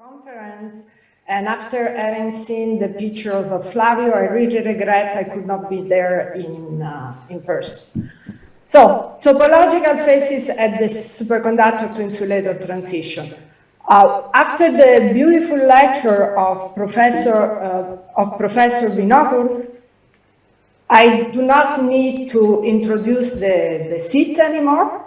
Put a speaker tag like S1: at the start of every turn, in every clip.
S1: conference, and after having seen the pictures of Flavio, I really regret I could not be there in person. So, topological phases at the superconductor to insulator transition. After the beautiful lecture of Professor Binocur, I do not need to introduce the seats anymore,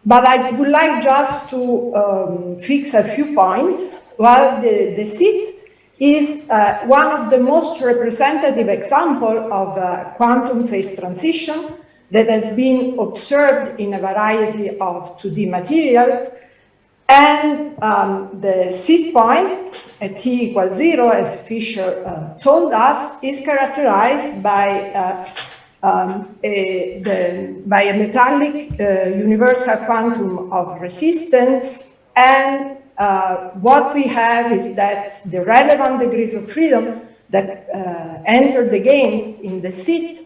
S1: but I would like just to fix a few points. Well, the seat is one of the most representative examples of quantum phase transition that has been observed in a variety of 2D materials. And the seed point at t equals 0, as Fisher told us, is characterized by a metallic universal quantum of resistance. And what we have is that the relevant degrees of freedom that enter the gains in the seed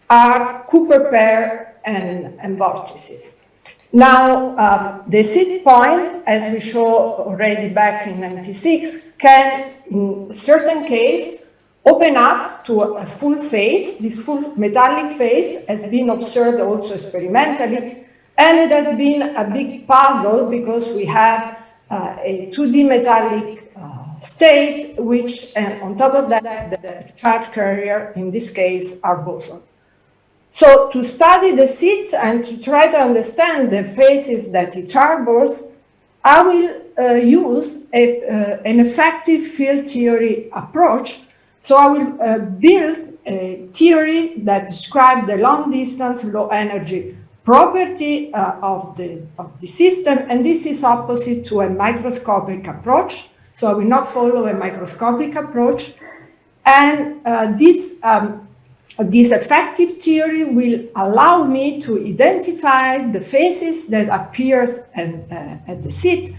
S1: are Cooper pair and vortices. Now, the seed point, as we showed already back in '96, can, in certain case, open up to a full phase. This full metallic phase has been observed also experimentally, and it has been a big puzzle because we have a 2D metallic state, which, and on top of that, the charge carrier, in this case, are boson. So to study the seed and to try to understand the phases that it harbors, I will use an effective field theory approach. So I will build a theory that describes the long distance, low energy property of the system, and this is opposite to a microscopic approach. So I will not follow a microscopic approach. And this effective theory will allow me to identify the phases that appears at the seat,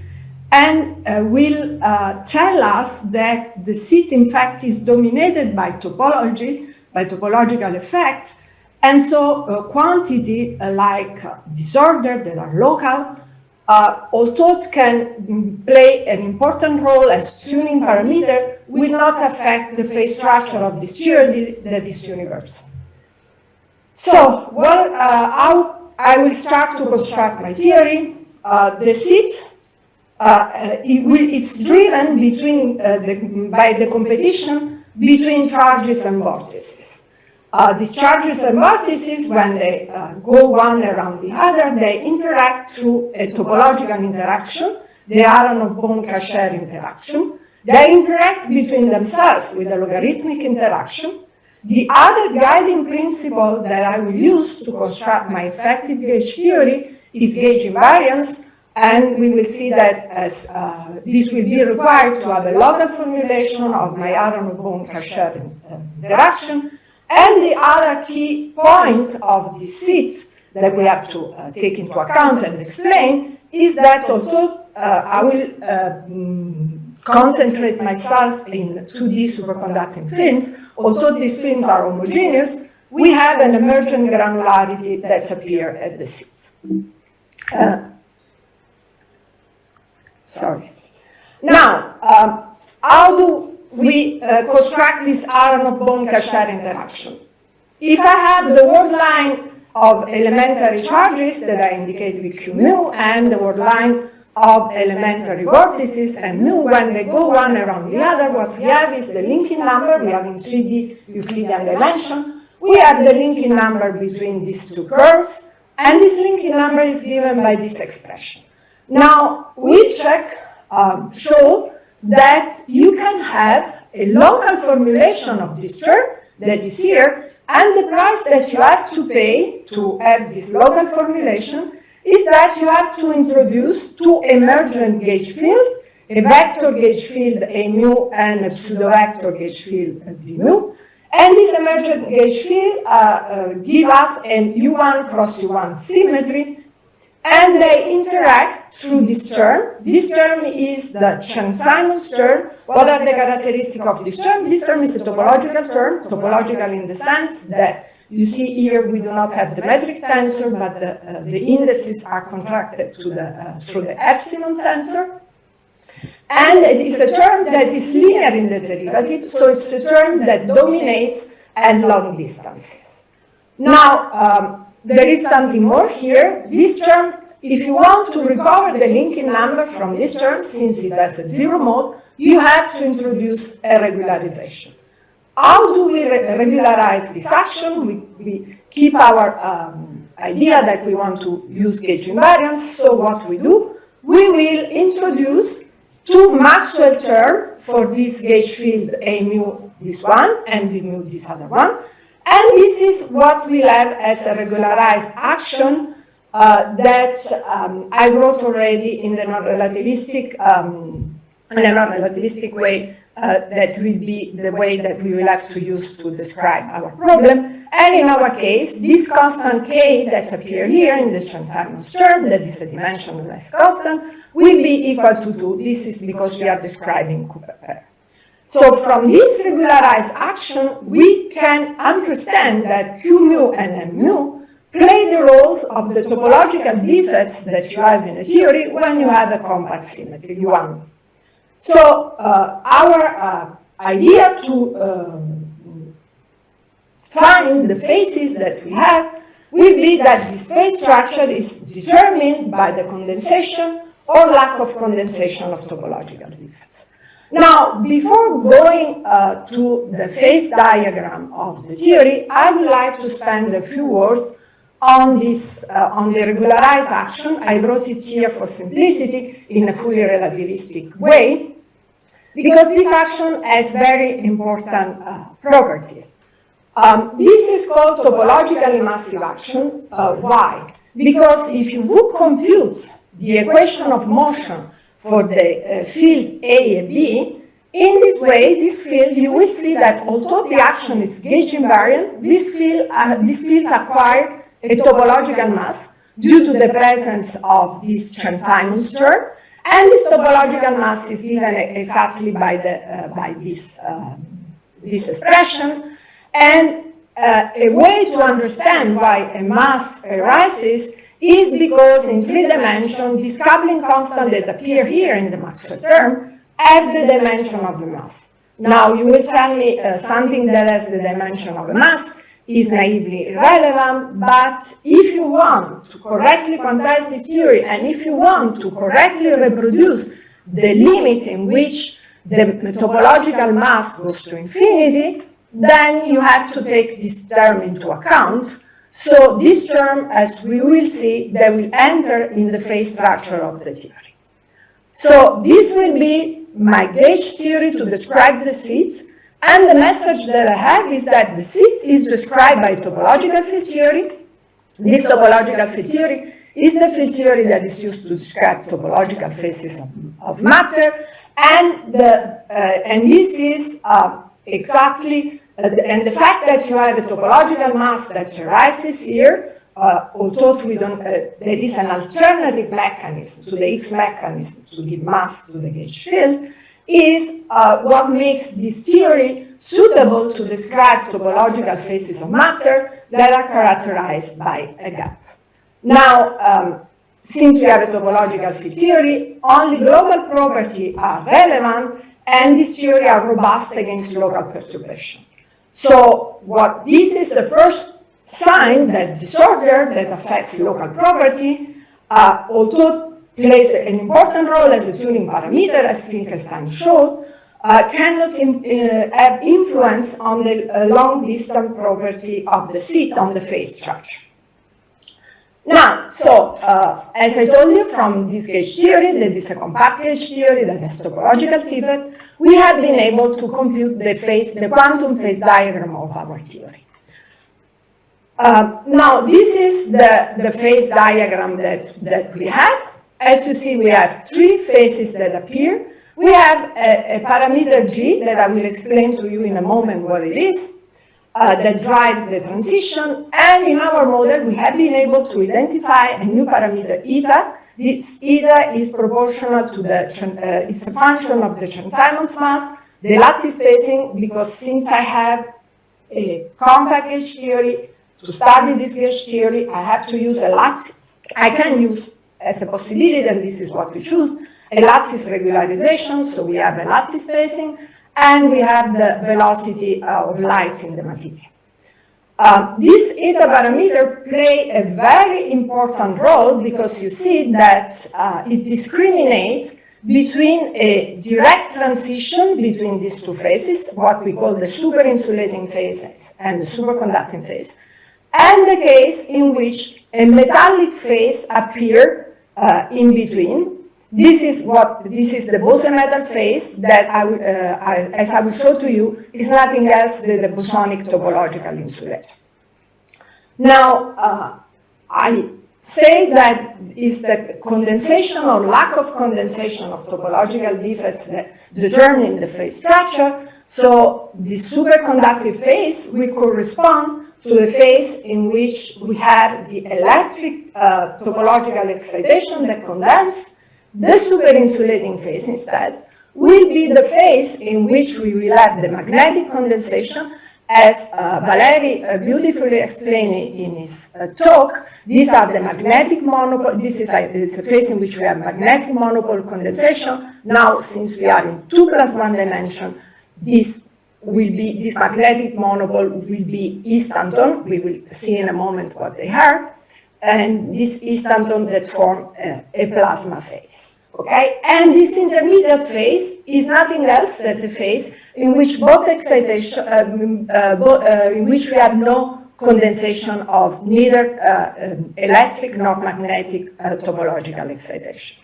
S1: and will tell us that the seat, in fact, is dominated by topology, by topological effects, and so quantity like disorder that are local, although it can play an important role as tuning parameter, will not affect the phase structure of this theory that is universal. So, well, I will start to construct my theory. The seat, it's driven by the competition between charges and vortices. These charges and vortices, when they go one around the other, they interact through a topological interaction, the Aharonov-Bohm-Kasher interaction. They interact between themselves with a logarithmic interaction. The other guiding principle that I will use to construct my effective gauge theory is gauge invariance, and we will see that as this will be required to have a local formulation of my Aharonov-Bohm-Kasher interaction. And the other key point of this seat that we have to take into account and explain is that although I will concentrate myself in 2D superconducting films, although these films are homogeneous, we have an emergent granularity that appears at the seat. Sorry. Now, how do we construct this Aharonov-Bohm-Kasher interaction? If I have the word line of elementary charges that I indicate with Q mu and the word line of elementary vortices and mu, when they go one around the other, what we have is the linking number. We have in 3D Euclidean dimension. We have the linking number between these two curves, and this linking number is given by this expression. Now, we show that you can have a local formulation of this term that is here, and the price that you have to pay to have this local formulation is that you have to introduce two emergent gauge fields, a vector gauge field A mu and a pseudo-vector gauge field B mu. And this emergent gauge field give us an U1 cross U1 symmetry, and they interact through this term. This term is the Chern-Simons term. What are the characteristics of this term? This term is a topological term, topological in the sense that you see here we do not have the metric tensor, but the indices are contracted to through the epsilon tensor. And it is a term that is linear in the derivative, so it's a term that dominates at long distances. Now, there is something more here. This term, if you want to recover the linking number from this term, since it has a zero mode, you have to introduce a regularization. How do we regularize this action? We keep our idea that we want to use gauge invariance, so what we do, we will introduce two Maxwell terms for this gauge field A mu this one and B mu this other one. And this is what we'll have as a regularized action that I wrote already in the non-relativistic way that will be the way that we will have to use to describe our problem. And in our case, this constant k that appears here in the Chern-Simons term, that is a dimensionless constant, will be equal to 2. This is because we are describing Cooper pair. So from this regularized action, we can understand that Q mu and M mu play the roles of the topological defects that you have in a theory when you have a compact symmetry, U1. So our idea to find the phases that we have will be that this phase structure is determined by the condensation or lack of condensation of topological defects. Now, before going to the phase diagram of the theory, I would like to spend a few words on this, on the regularized action. I wrote it here for simplicity in a fully relativistic way, because this action has very important properties. This is called topologically massive action. Why? Because if you would compute the equation of motion for the field A and B, in this way, this field, you will see that although the action is gauge invariant, these fields acquire a topological mass due to the presence of this Chern-Simons term, and this topological mass is given exactly by this expression. And a way to understand why a mass arises is because in 3 dimensions, this coupling constant that appear here in the Maxwell term have the dimension of the mass. Now, you will tell me something that has the dimension of a mass is naively irrelevant, but if you want to correctly quantize this theory, and if you want to correctly reproduce the limit in which the topological mass goes to infinity, then you have to take this term into account. So this term, as we will see, they will enter in the phase structure of the theory. So this will be my gauge theory to describe the seat. And the message that I have is that the seat is described by topological field theory. This topological field theory is the field theory that is used to describe topological phases of matter. And this is exactly, and the fact that you have a topological mass that arises here, although we don't, there is an alternative mechanism to the X mechanism to give mass to the gauge field, is what makes this theory suitable to describe topological phases of matter that are characterized by a gap. Now, since we have a topological field theory, only global properties are relevant, and this theory are robust against local perturbation. So this is the first sign that disorder that affects local property, although plays an important role as a tuning parameter, as Finkelstein showed, cannot have influence on the long-distance property of the seat on the phase structure. Now, so as I told you, from this gauge theory, that is a compact gauge theory that has topological defect, we have been able to compute the quantum phase diagram of our theory. Now, this is the phase diagram that we have. As you see, we have 3 phases that appear. We have a parameter G that I will explain to you in a moment what it is, that drives the transition. And in our model, we have been able to identify a new parameter eta. This eta is proportional to it's a function of the Chern-Simons mass, the lattice spacing, because since I have a compact gauge theory, to study this gauge theory, I have to use a lattice. I can use as a possibility, and this is what we choose, a lattice regularization, so we have a lattice spacing, and we have the velocity of light in the material. This eta parameter play a very important role because you see that it discriminates between a direct transition between these two phases, what we call the superinsulating phase and the superconducting phase, and the case in which a metallic phase appears in between. This is the Bose-metal phase that, as I will show to you, is nothing else than the bosonic topological insulator. Now, I say that is the condensation or lack of condensation of topological defects that determine the phase structure. So the superconductive phase will correspond to the phase in which we have the electric topological excitation that condenses. The superinsulating phase instead will be the phase in which we will have the magnetic condensation. As Valeri beautifully explained in his talk, these are the magnetic monopole. This is a phase in which we have magnetic monopole condensation. Now, since we are in 2 + 1 dimension, this magnetic monopole will be instanton. We will see in a moment what they are. And this instanton that form a plasma phase. Okay? And this intermediate phase is nothing else than the phase in which both excitation, in which we have no condensation of neither electric nor magnetic topological excitation.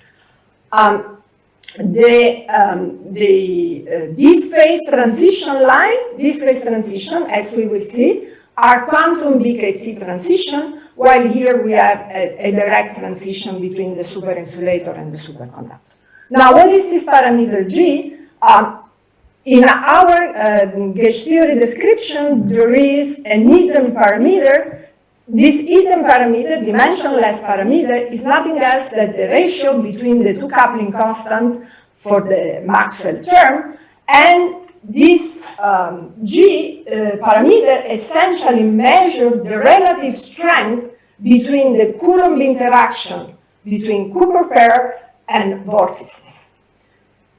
S1: This phase transition line, this phase transition, as we will see, are quantum BKT transition, while here we have a direct transition between the superinsulator and the superconductor. Now, what is this parameter G? In our gauge theory description, there is an Eaton parameter. This Eaton parameter, dimensionless parameter, is nothing else than the ratio between the two coupling constants for the Maxwell term, and this G parameter essentially measures the relative strength between the Coulomb interaction between Cooper pair and vortices.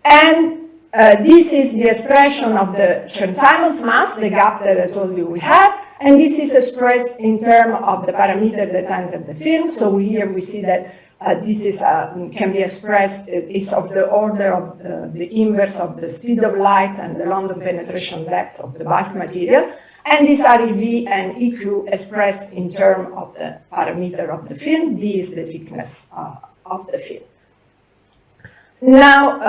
S1: And this is the expression of the Chern-Simons mass, the gap that I told you we have, and this is expressed in terms of the parameter that enter the film. So here we see that this is, can be expressed, is of the order of the inverse of the speed of light and the London penetration depth of the bulk material. And these are EV and EQ expressed in terms of the parameter of the film. D is the thickness of the film. Now,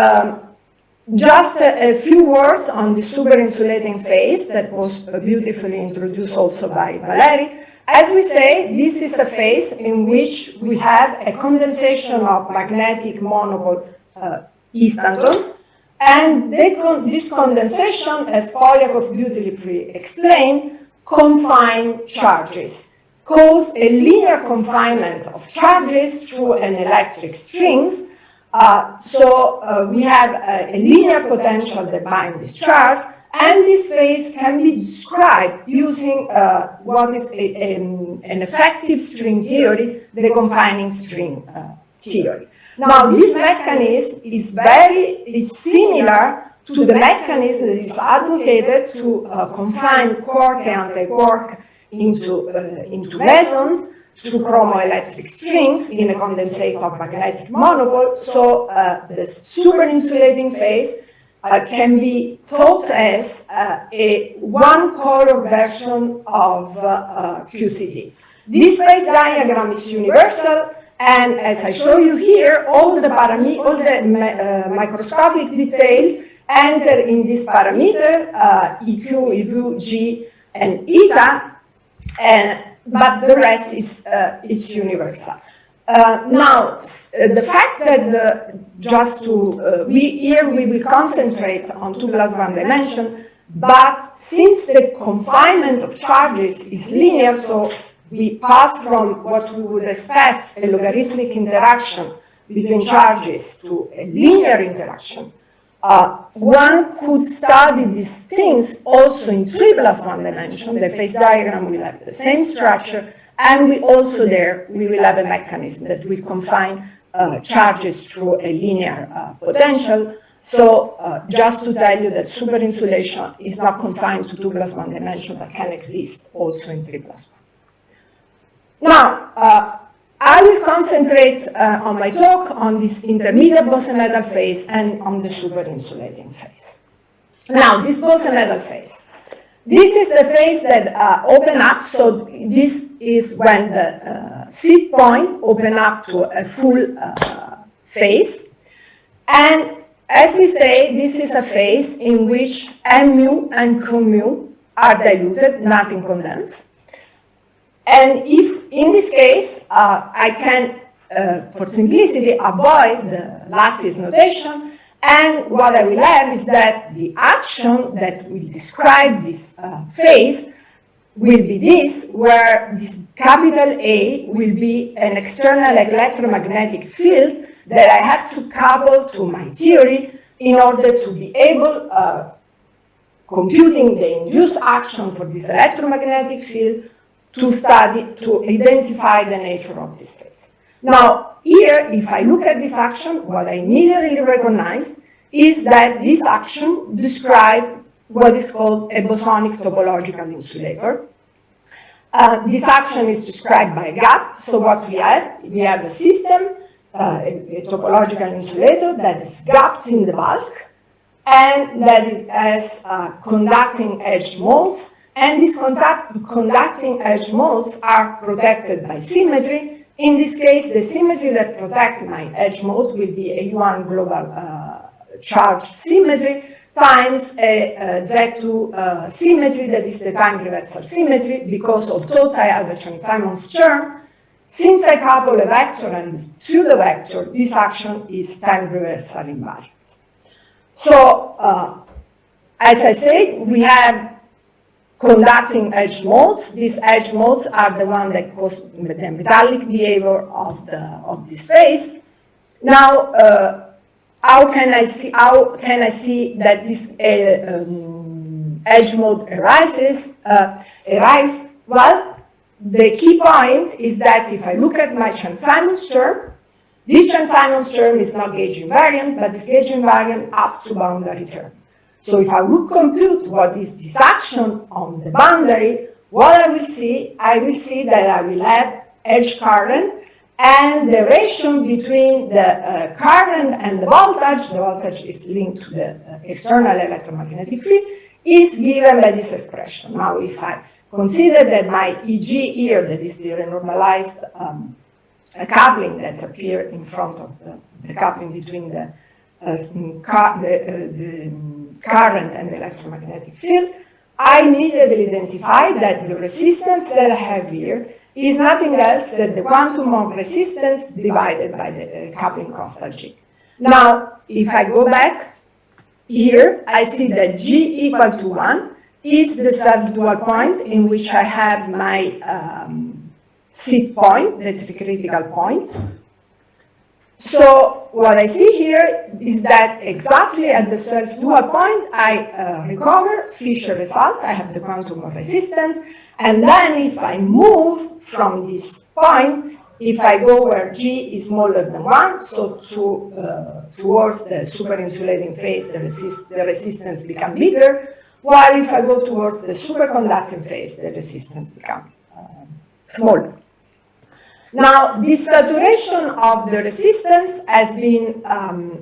S1: just a few words on the superinsulating phase that was beautifully introduced also by Valeri. As we say, this is a phase in which we have a condensation of magnetic monopole instanton, and this condensation, as Polyakov beautifully explained, confine charges, cause a linear confinement of charges through an electric strings. So we have a linear potential that binds this charge, and this phase can be described using what is an effective string theory, the confining string theory. Now, this mechanism is similar to the mechanism that is advocated to confine quark and anti-quark into mesons through chromoelectric strings in a condensate of magnetic monopole. So the superinsulating phase can be thought as a one-color version of QCD. This phase diagram is universal, and as I show you here, all the microscopic details enter in this parameter, EQ, EV, G, and eta, but the rest is universal. Now, the fact that here we will concentrate on 2 + 1 dimension, but since the confinement of charges is linear, so we pass from what we would expect a logarithmic interaction between charges to a linear interaction. One could study these things also in 3 + 1 dimension. The phase diagram will have the same structure, and we will have a mechanism that will confine charges through a linear potential. So just to tell you that superinsulation is not confined to 2 plus 1 dimension, but can exist also in 3 plus 1. Now, I will concentrate on my talk on this intermediate Bose-Metal phase and on the superinsulating phase. Now, this Bose-Metal phase. This is the phase that open up, so this is when the seed point open up to a full phase. And as we say, this is a phase in which mu and Qmu are diluted, nothing condensed. And if, in this case, I can, for simplicity, avoid the lattice notation, and what I will have is that the action that will describe this phase will be this, where this capital A will be an external electromagnetic field that I have to couple to my theory in order to be able, computing the induced action for this electromagnetic field, to study, to identify the nature of this phase. Now, here, if I look at this action, what I immediately recognize is that this action describes what is called a bosonic topological insulator. This action is described by a gap. So what we have a system, a topological insulator that is gapped in the bulk, and that it has conducting edge modes. And these conducting edge modes are protected by symmetry. In this case, the symmetry that protects my edge mode will be a U1 global charge symmetry times a Z2 symmetry, that is the time reversal symmetry, because although I have a Chern-Simons term, since I couple a vector and this pseudo vector, this action is time reversal invariant. So, as I said, we have conducting edge modes. These edge modes are the one that cause the metallic behavior of this phase. Now, how can I see that this edge mode arises? Well, the key point is that if I look at my Chern-Simons term, this Chern-Simons term is not gauge invariant, but is gauge invariant up to boundary term. So if I would compute what is this action on the boundary, what I will see that I will have edge current, and the ratio between the current and the voltage is linked to the external electromagnetic field, is given by this expression. Now, if I consider that my EG here, that is the renormalized coupling that appear in front of the coupling between the current and the electromagnetic field, I immediately identify that the resistance that I have here is nothing else than the quantum of resistance divided by the coupling constant G. Now, if I go back here, I see that G equal to 1 is the self-dual point in which I have my seed point, that's the critical point. So what I see here is that exactly at the self-dual point, I recover Fisher result. I have the quantum of resistance. And then if I move from this point, if I go where G is smaller than 1, so towards the superinsulating phase, the resistance becomes bigger, while if I go towards the superconducting phase, the resistance becomes smaller. Now, this saturation of the resistance has been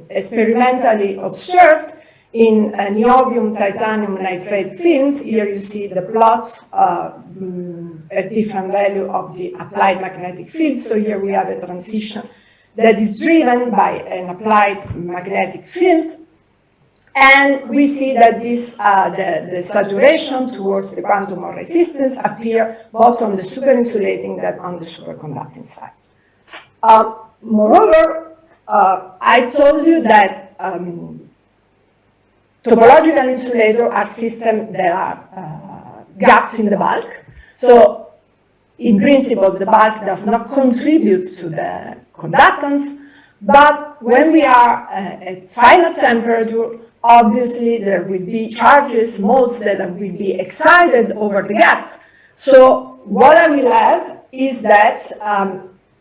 S1: experimentally observed in niobium titanium nitrate films. Here you see the plots at different value of the applied magnetic field. So here we have a transition that is driven by an applied magnetic field. And we see that this, the saturation towards the quantum of resistance appear both on the superinsulating than on the superconducting side. Moreover, I told you that topological insulators are systems that are gapped in the bulk. So, in principle, the bulk does not contribute to the conductance, but when we are at finite temperature, obviously there will be charges, modes that will be excited over the gap. So what I will have is that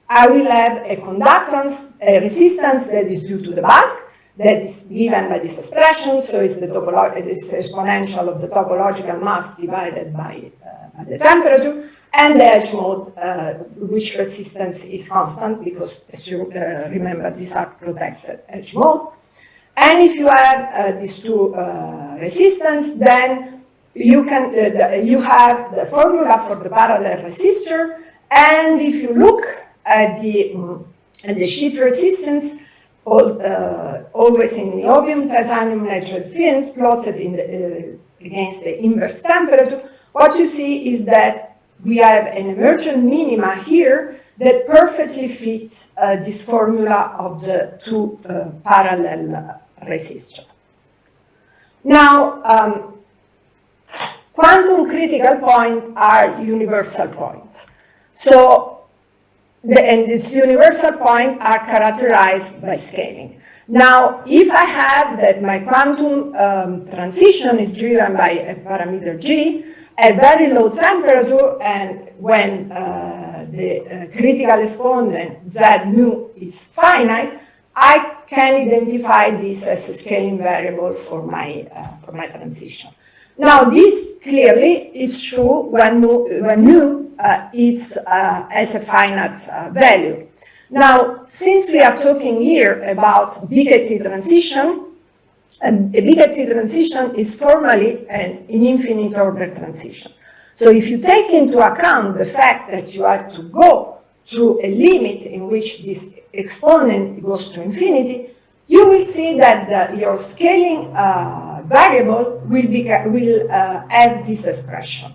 S1: I will have a conductance, a resistance that is due to the bulk, that is given by this expression, so it's the exponential of the topological mass divided by the temperature, and the H mode, which resistance is constant, because as you remember, these are protected H mode. And if you have these two resistance, then you have the formula for the parallel resistor, and if you look at the sheet resistance, always in niobium titanium nitride films plotted against the inverse temperature, what you see is that we have an emergent minima here that perfectly fits this formula of the two parallel resistors. Now, quantum critical points are universal points. So, and these universal points are characterized by scaling. Now, if I have that my quantum transition is driven by a parameter G at very low temperature, and when the critical exponent Z mu is finite, I can identify this as a scaling variable for my transition. Now, this clearly is true when mu is as a finite value. Now, since we are talking here about Bigetti transition, a Bigetti transition is formally an infinite order transition. So if you take into account the fact that you have to go through a limit in which this exponent goes to infinity, you will see that your scaling variable will have this expression.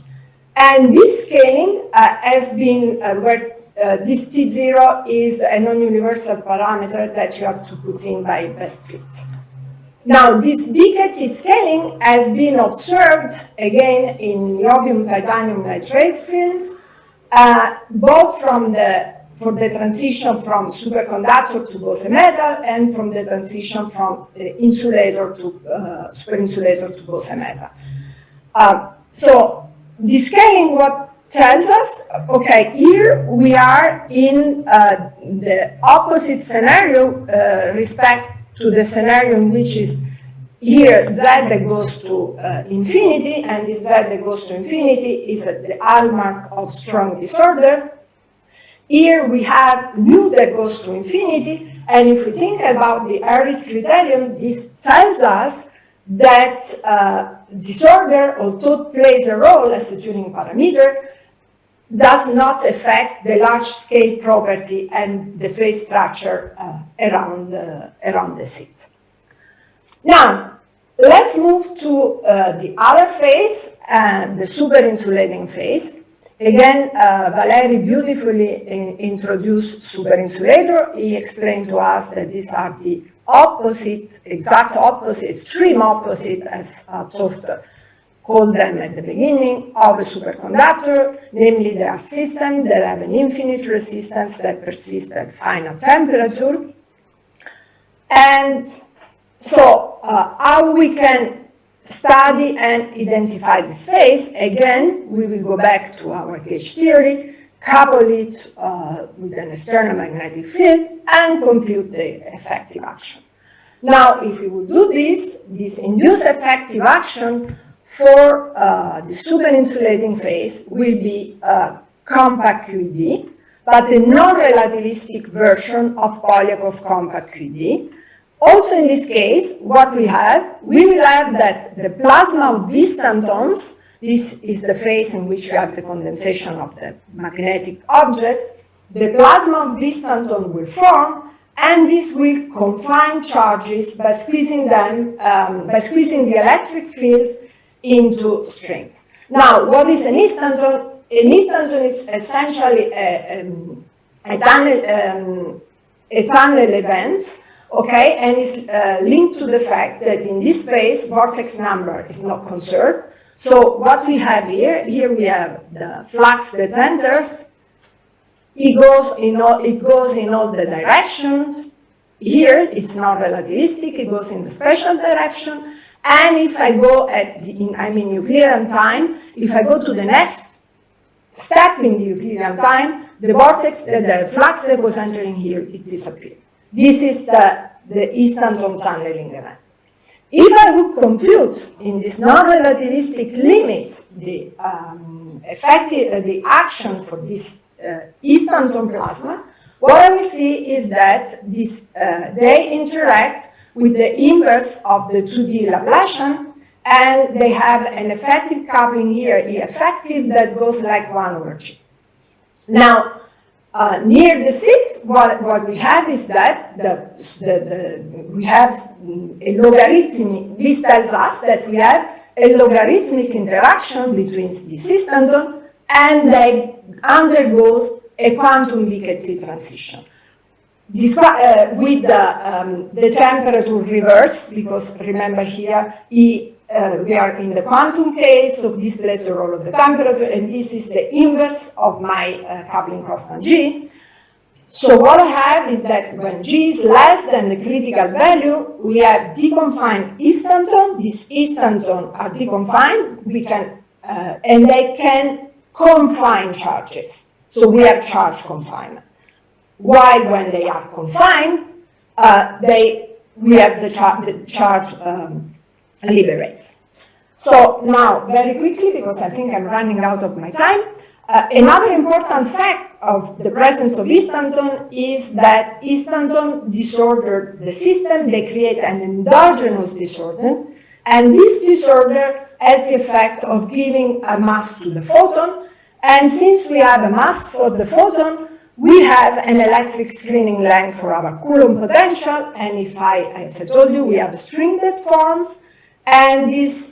S1: And this scaling has been where this T0 is a non-universal parameter that you have to put in by best fit. Now, this Bigetti scaling has been observed again in niobium titanium nitride films, both for the transition from superconductor to Bose metal, and from the transition from insulator to superinsulator to Bose metal. So the scaling what tells us, okay, here we are in the opposite scenario respect to the scenario in which is here Z that goes to infinity, and this Z that goes to infinity is the hallmark of strong disorder. Here we have mu that goes to infinity, and if we think about the Harris criterion, this tells us that disorder, although it plays a role as a tuning parameter, does not affect the large-scale property and the phase structure around the seat. Now, let's move to the other phase, the superinsulating phase. Again, Valeri beautifully introduced superinsulator. He explained to us that these are the opposite, exact opposite, extreme opposite, as Toft called them at the beginning, of a superconductor. Namely, they are systems that have an infinite resistance that persists at finite temperature. And so, how we can study and identify this phase? Again, we will go back to our gauge theory, couple it with an external magnetic field, and compute the effective action. Now, if we would do this induced effective action for the superinsulating phase will be compact QED, but the non-relativistic version of Polyakov compact QED. Also in this case, what we will have that the plasma of V stantons, this is the phase in which we have the condensation of the magnetic object, the plasma of V stanton will form, and this will confine charges by squeezing them, by squeezing the electric field into strings. Now, what is an instanton? An instanton is essentially a tunnel event, okay, and is linked to the fact that in this phase, vortex number is not conserved. So what we have here we have the flux that enters. It goes in all the directions. Here, it's not relativistic. It goes in the special direction. And if I go I'm in Euclidean time, if I go to the next step in the Euclidean time, the vortex, the flux that was entering here is disappeared. This is the instanton tunneling event. If I would compute in these non-relativistic limits the the action for this instanton plasma, what I will see is that they interact with the inverse of the 2D Laplacian, and they have an effective coupling here, E effective, that goes like 1/G. Now, near the sixth, what we have is that we have a logarithmic, this tells us that we have a logarithmic interaction between this instanton, and they undergoes a quantum BKT transition. This, with the temperature reverse, because remember here, we are in the quantum case, so this plays the role of the temperature, and this is the inverse of my coupling constant G. So what I have is that when G is less than the critical value, we have deconfined instanton. These instanton are deconfined. We can, and they can confine charges. So we have charge confinement. While when they are confined, we have the charge liberates. So now, very quickly, because I think I'm running out of my time, another important fact of the presence of instanton is that instanton disorder the system. They create an endogenous disorder, and this disorder has the effect of giving a mass to the photon. And since we have a mass for the photon, we have an electric screening length for our Coulomb potential. And if as I told you, we have a string that forms, and this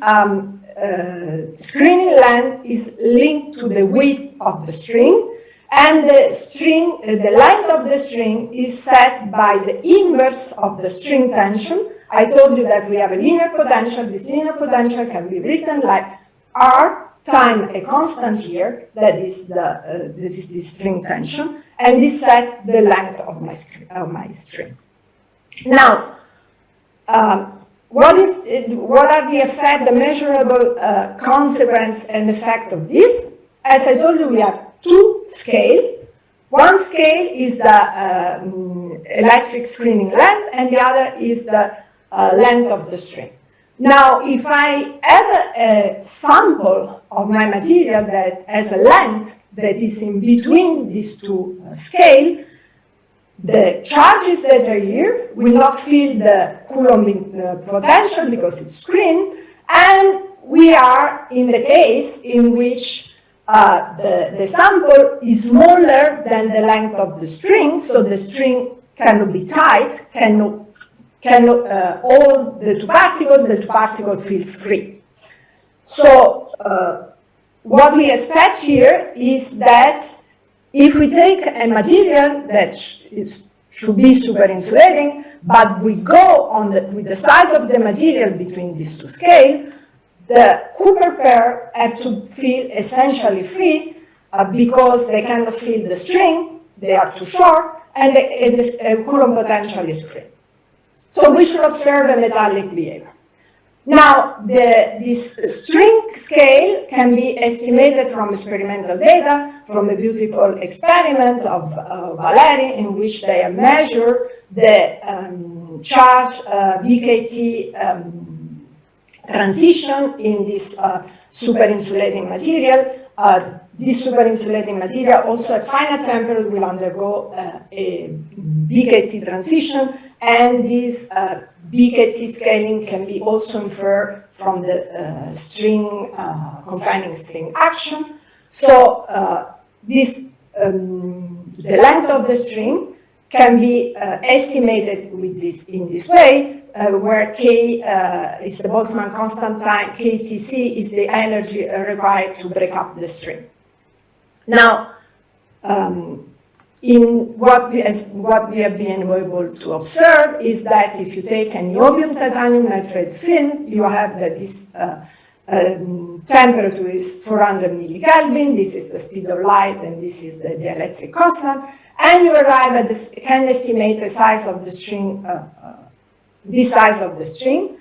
S1: screening length is linked to the width of the string. And the length of the string is set by the inverse of the string tension. I told you that we have a linear potential. This linear potential can be written like R time a constant here, that is the string tension, and this set the length of my string. Now, what are the effect, the measurable consequence and effect of this? As I told you, we have two scales. One scale is the electric screening length, and the other is the length of the string. Now, if I have a sample of my material that has a length that is in between these two scales, the charges that are here will not feel the Coulomb potential because it's screened, and we are in the case in which the sample is smaller than the length of the string, so the string cannot be tight, cannot hold the two particles feels free. So what we expect here is that if we take a material that should be super insulating, but we go on with the size of the material between these two scales, the Cooper pair have to feel essentially free because they cannot feel the string, they are too short, and the Coulomb potential is free. So we should observe a metallic behavior. Now, this string scale can be estimated from experimental data, from a beautiful experiment of Valeri, in which they have measured the charge BKT transition in this super-insulating material. This super-insulating material also at finite temperature will undergo a BKT transition, and this BKT scaling can be also inferred from the string, confining string action. So the length of the string can be estimated with in this way, where K is the Boltzmann constant time, KTC is the energy required to break up the string. Now, in what we have been able to observe is that if you take a niobium titanium nitride film, you have that this temperature is 400 millikelvin, this is the speed of light, and this is the dielectric constant, and you arrive at this, can estimate the size of the string, this size of the string,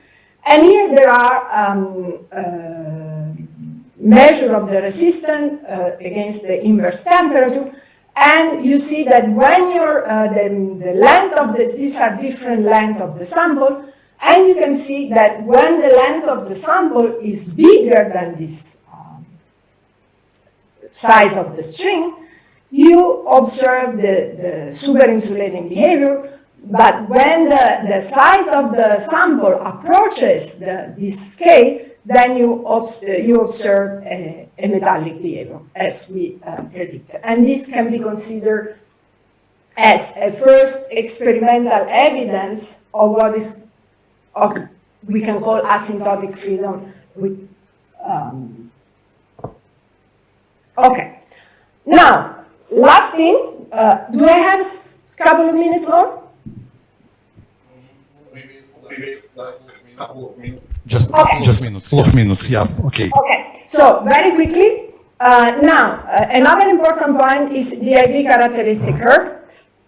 S1: and here there are measure of the resistance against the inverse temperature. And you see that when you're, the length of these are different length of the sample, and you can see that when the length of the sample is bigger than this size of the string, you observe the super-insulating behavior, but when the size of the sample approaches this scale, then you observe a metallic behavior, as we predicted. And this can be considered as a first experimental evidence of what is we can call asymptotic freedom. Okay. Now, last thing, do I have a couple of minutes more?
S2: Just couple of minutes, yeah, okay.
S1: Okay, so very quickly, now, another important point is the IV characteristic curve.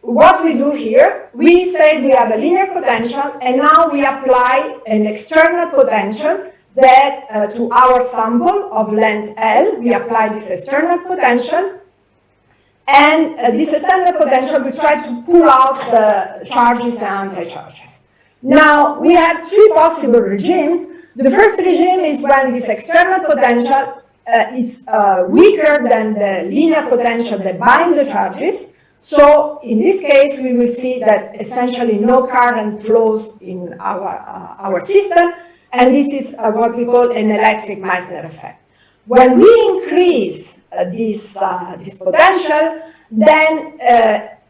S1: What we do here, we say we have a linear potential, and now we apply an external potential that to our sample of length L, we apply this external potential, and this external potential, we try to pull out the charges and anti-charges. Now, we have three possible regimes. The first regime is when this external potential is weaker than the linear potential that binds the charges. So, in this case, we will see that essentially no current flows in our system, and this is what we call an electric Meissner effect. When we increase this potential, then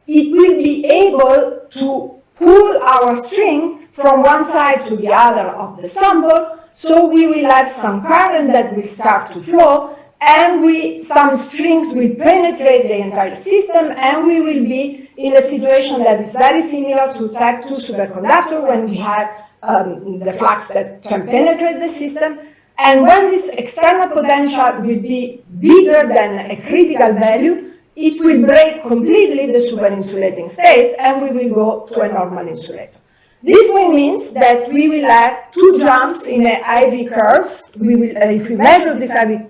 S1: it will be able to pull our string from one side to the other of the sample, so we will have some current that will start to flow, and some strings will penetrate the entire system, and we will be in a situation that is very similar to type 2 superconductor, when we have the flux that can penetrate the system. And when this external potential will be bigger than a critical value, it will break completely the superinsulating state, and we will go to a normal insulator. This will mean that we will have two jumps in the IV curves. If we measure these IV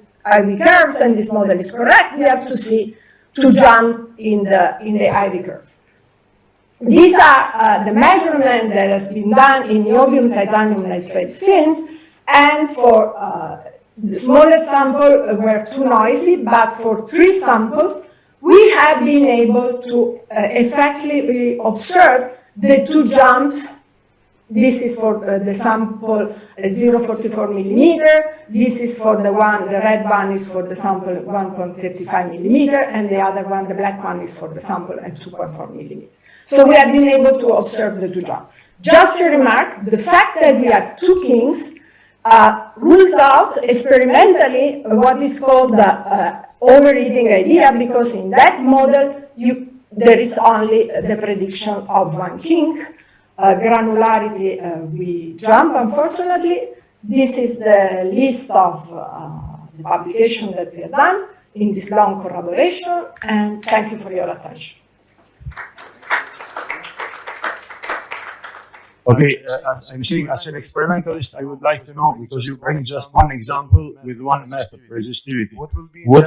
S1: curves and this model is correct, we have to see two jump in the IV curves. These are the measurement that has been done in niobium titanium nitride films, and for the smaller sample were too noisy, but for 3 samples, we have been able to effectively observe the two jumps. This is for the sample at 0.44 millimeter. This is for the red one is for the sample at 1.35 millimeter, and the other one, the black one, is for the sample at 2.4 millimeter. So we have been able to observe the two jumps. Just to remark, the fact that we have two kings rules out experimentally what is called the overheating idea, because in that model, there is only the prediction of one king. Granularity, we jump, unfortunately. This is the list of the publications that we have done in this long collaboration, and thank you for your attention.
S3: Okay, I'm saying as an experimentalist, I would like to know, because you bring just one example with one method, resistivity. What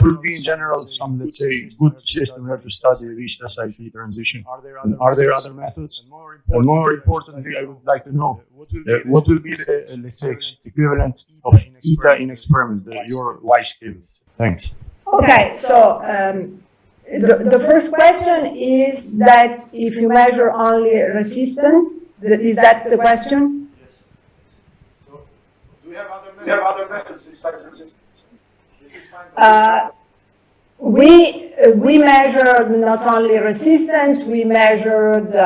S3: will be in general some, let's say, good system here to study this SIP transition? And are there other methods? And more importantly, I would like to know what will be the, let's say, equivalent of eta in experiments, your Y scale. Thanks.
S1: Okay, so the first question is that if you measure only resistance, is that the question?
S3: Yes. So, do you have other methods besides resistance?
S1: We measure not only resistance, we measure the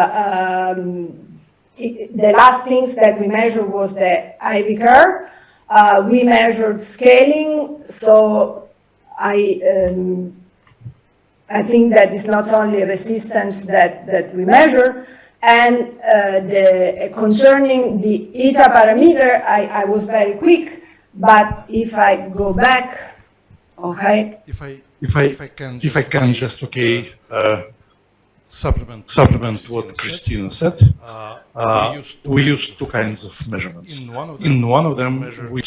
S1: last things that we measured was the IV curve. We measured scaling, so I think that it's not only resistance that we measure. And concerning the eta parameter, I was very quick, but if I go back, okay.
S2: If I can just supplement what Cristina said, we used two kinds of measurements. In one of them, we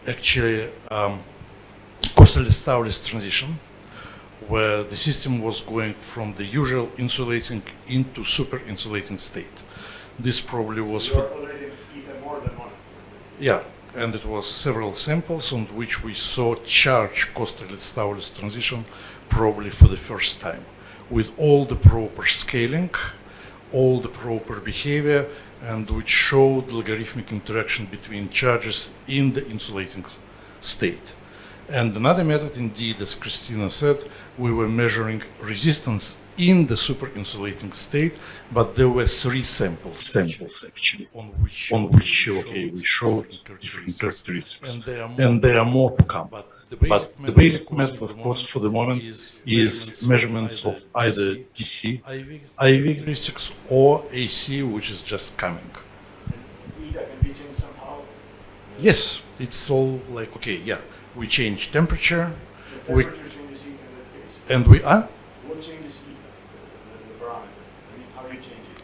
S2: actually Corsalis-Tauris transition, where the system was going from the usual insulating into super insulating state. This probably was for
S3: more than one.
S2: yeah, and it was several samples on which we saw charge Kosterlitz-Taulis transition probably for the first time, with all the proper scaling, all the proper behavior, and which showed logarithmic interaction between charges in the insulating state. And another method, indeed, as Cristina said, we were measuring resistance in the super insulating state, but there were three samples actually, on which we showed different characteristics, and there are more to come. But the basic method, of course, for the moment is measurements of either DC IV characteristics or AC, which is just coming.
S3: Eta can be changed somehow.
S2: Yes, it's all like, okay, yeah, we change temperature,
S3: The
S2: we,
S3: temperature changes heat in that case.
S2: and we,
S3: What changes heat? The parameter. I mean, how do you change it?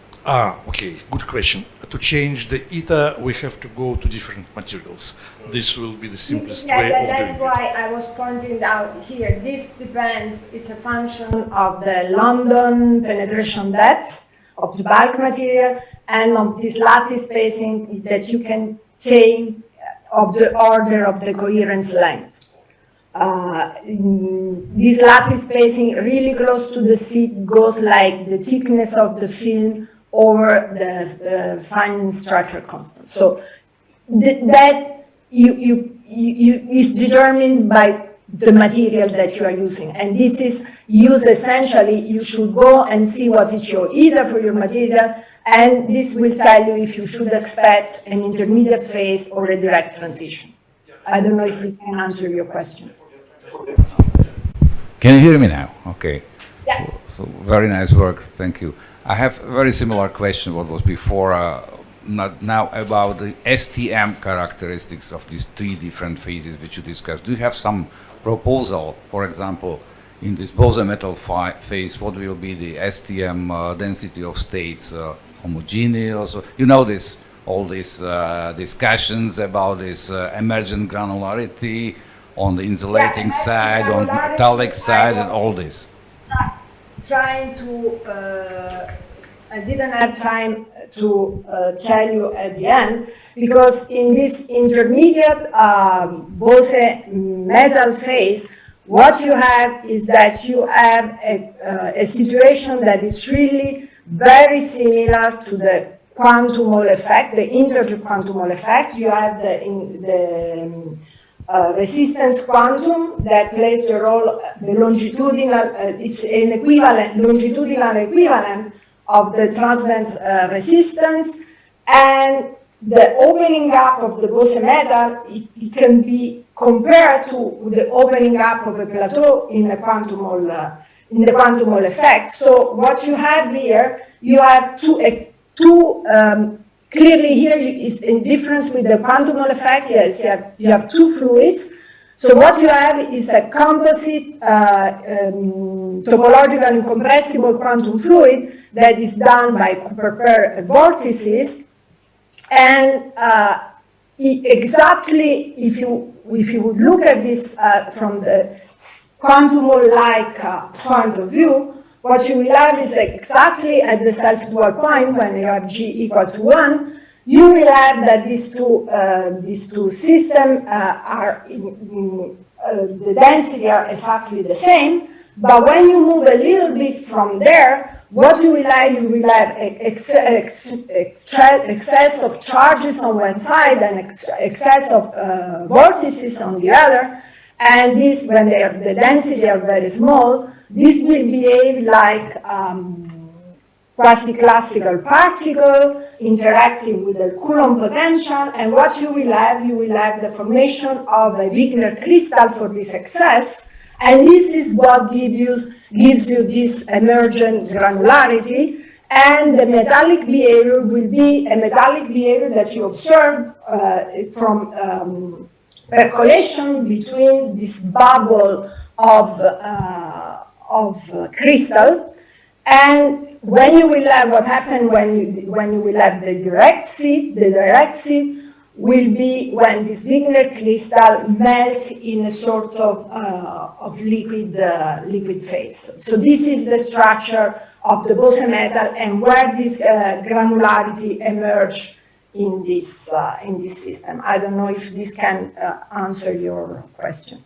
S2: okay, good question. To change the eta, we have to go to different materials. This will be the simplest way of doing
S1: That's
S2: it.
S1: why I was pointing out here, this depends, it's a function of the London penetration depth of the bulk material and of this lattice spacing that you can take of the order of the coherence length. This lattice spacing really close to the seed goes like the thickness of the film over the fine structure constant. So that is determined by the material that you are using. And this is used essentially, you should go and see what is your eta for your material, and this will tell you if you should expect an intermediate phase or a direct transition. I don't know if this can answer your question.
S4: Can you hear me now? Okay.
S1: Yeah.
S4: So very nice work. Thank you. I have a very similar question what was before, not now about the STM characteristics of these three different phases which you discussed. Do you have some proposal, for example, in this Bose-metal phase, what will be the STM density of states, homogeneous? You know this, all these discussions about this emergent granularity on the insulating side, on metallic side, and all this.
S1: Trying to, I didn't have time to tell you at the end, because in this intermediate Bose metal phase, what you have is that you have a situation that is really very similar to the quantum Hall effect, the integer quantum Hall effect. You have the resistance quantum that plays the role, the longitudinal, it's an equivalent, longitudinal equivalent of the transient resistance, and the opening up of the Bose metal, it can be compared to the opening up of a plateau in the quantum Hall effect. So what you have here, you have clearly here is in difference with the quantum Hall effect. Yes, you have two fluids. So what you have is a composite topological incompressible quantum fluid that is done by Cooper pair vortices, and exactly if you would look at this from the quantum Hall-like point of view, what you will have is exactly at the self-dual point when you have G equal to 1, you will have that these two systems are the density are exactly the same, but when you move a little bit from there, what you will have excess of charges on one side and excess of vortices on the other, and this, when the density are very small, this will behave like quasi-classical particle interacting with the Coulomb potential, and what you will have the formation of a Wigner crystal for this excess, and this is what gives you this emergent granularity, and the metallic behavior will be a metallic behavior that you observe from percolation between this bubble of crystal. And when you will have what happened when you will have the direct seed, will be when this Wigner crystal melts in a sort of liquid phase. So this is the structure of the Bose metal and where this granularity emerge in this system. I don't know if this can answer your question.